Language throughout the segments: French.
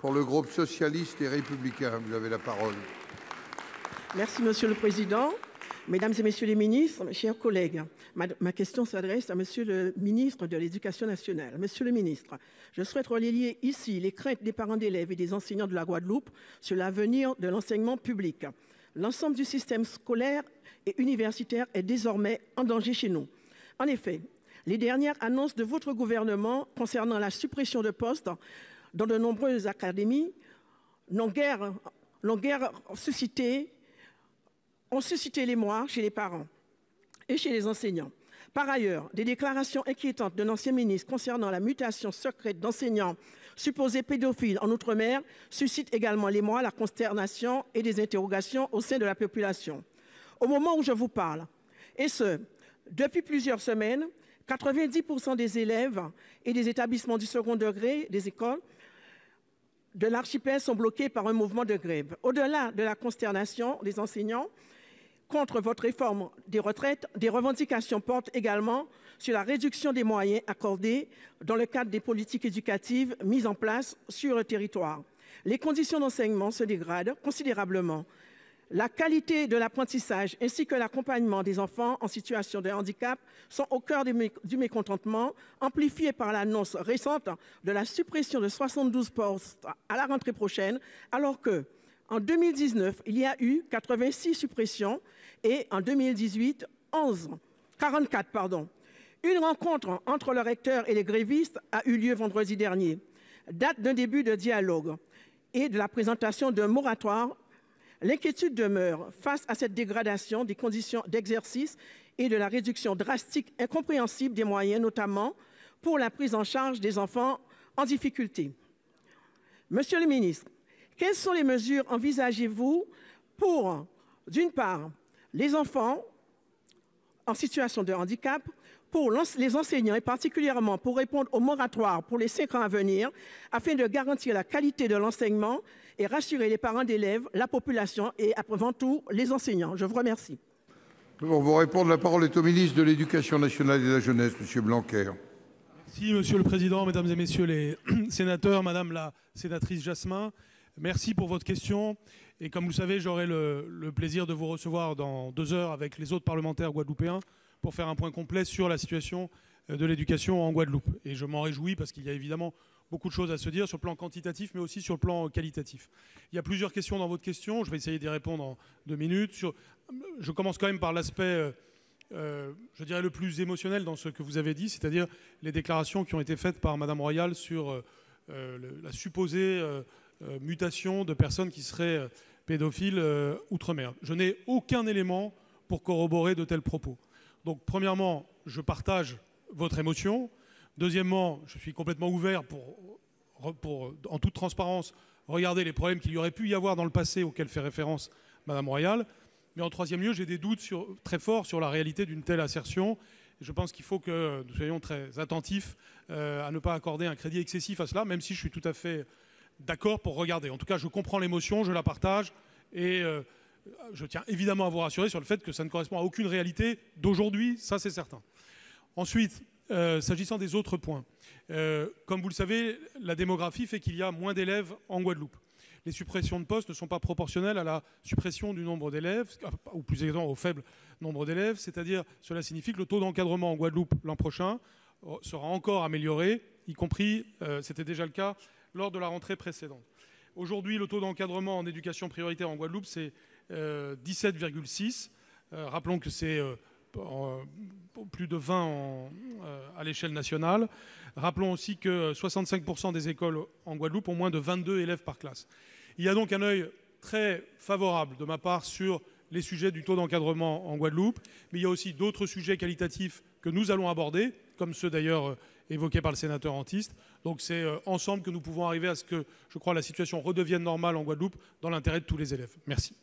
Pour le groupe socialiste et républicain, vous avez la parole. Merci, Monsieur le Président. Mesdames et Messieurs les ministres, mes chers collègues, ma question s'adresse à Monsieur le ministre de l'Éducation nationale. Monsieur le ministre, je souhaite relayer ici les craintes des parents d'élèves et des enseignants de la Guadeloupe sur l'avenir de l'enseignement public. L'ensemble du système scolaire et universitaire est désormais en danger chez nous. En effet, les dernières annonces de votre gouvernement concernant la suppression de postes dans de nombreuses académies ont suscité l'émoi chez les parents et chez les enseignants. Par ailleurs, des déclarations inquiétantes d'un ancien ministre concernant la mutation secrète d'enseignants supposés pédophiles en Outre-mer suscitent également l'émoi, la consternation et des interrogations au sein de la population. Au moment où je vous parle, et ce, depuis plusieurs semaines, 90% des élèves et des établissements du second degré des écoles de l'archipel sont bloqués par un mouvement de grève. Au-delà de la consternation des enseignants contre votre réforme des retraites, des revendications portent également sur la réduction des moyens accordés dans le cadre des politiques éducatives mises en place sur le territoire. Les conditions d'enseignement se dégradent considérablement. La qualité de l'apprentissage ainsi que l'accompagnement des enfants en situation de handicap sont au cœur du mécontentement, amplifié par l'annonce récente de la suppression de 72 postes à la rentrée prochaine, alors que en 2019, il y a eu 86 suppressions et en 2018, 44. Une rencontre entre le recteur et les grévistes a eu lieu vendredi dernier, date d'un début de dialogue et de la présentation d'un moratoire. L'inquiétude demeure face à cette dégradation des conditions d'exercice et de la réduction drastique incompréhensible des moyens, notamment pour la prise en charge des enfants en difficulté. Monsieur le ministre, quelles sont les mesures envisagez-vous pour, d'une part, les enfants en situation de handicap, pour les enseignants et particulièrement pour répondre au moratoire pour les 5 ans à venir, afin de garantir la qualité de l'enseignement et rassurer les parents d'élèves, la population et avant tout les enseignants. Je vous remercie. Pour vous répondre, la parole est au ministre de l'Éducation nationale et de la jeunesse, M. Blanquer. Merci, Monsieur le Président, Mesdames et Messieurs les sénateurs, Madame la sénatrice Jasmin. Merci pour votre question. Et comme vous le savez, j'aurai le plaisir de vous recevoir dans 2 heures avec les autres parlementaires guadeloupéens pour faire un point complet sur la situation de l'éducation en Guadeloupe. Et je m'en réjouis parce qu'il y a évidemment beaucoup de choses à se dire sur le plan quantitatif, mais aussi sur le plan qualitatif. Il y a plusieurs questions dans votre question. Je vais essayer d'y répondre en 2 minutes. Je commence quand même par l'aspect, je dirais, le plus émotionnel dans ce que vous avez dit, c'est-à-dire les déclarations qui ont été faites par Madame Royal sur la supposée mutation de personnes qui seraient pédophiles outre-mer. Je n'ai aucun élément pour corroborer de tels propos. Donc, premièrement, je partage votre émotion. Deuxièmement, je suis complètement ouvert pour, en toute transparence, regarder les problèmes qu'il y aurait pu y avoir dans le passé auxquels fait référence Madame Royal. Mais en troisième lieu, j'ai des doutes très forts sur la réalité d'une telle assertion. Je pense qu'il faut que nous soyons très attentifs à ne pas accorder un crédit excessif à cela, même si je suis tout à fait d'accord pour regarder. En tout cas, je comprends l'émotion, je la partage et je tiens évidemment à vous rassurer sur le fait que ça ne correspond à aucune réalité d'aujourd'hui, ça c'est certain. Ensuite, s'agissant des autres points, comme vous le savez, la démographie fait qu'il y a moins d'élèves en Guadeloupe. Les suppressions de postes ne sont pas proportionnelles à la suppression du nombre d'élèves, ou plus exactement au faible nombre d'élèves, c'est-à-dire cela signifie que le taux d'encadrement en Guadeloupe l'an prochain sera encore amélioré, y compris, c'était déjà le cas, lors de la rentrée précédente. Aujourd'hui, le taux d'encadrement en éducation prioritaire en Guadeloupe, c'est 17,6. Rappelons que c'est plus de 20 à l'échelle nationale. Rappelons aussi que 65% des écoles en Guadeloupe ont moins de 22 élèves par classe. Il y a donc un œil très favorable de ma part sur les sujets du taux d'encadrement en Guadeloupe, mais il y a aussi d'autres sujets qualitatifs que nous allons aborder, comme ceux d'ailleurs évoqués par le sénateur Antiste. Donc c'est ensemble que nous pouvons arriver à ce que, je crois, la situation redevienne normale en Guadeloupe dans l'intérêt de tous les élèves. Merci.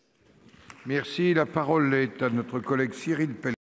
Merci. La parole est à notre collègue Cyril Pellevat.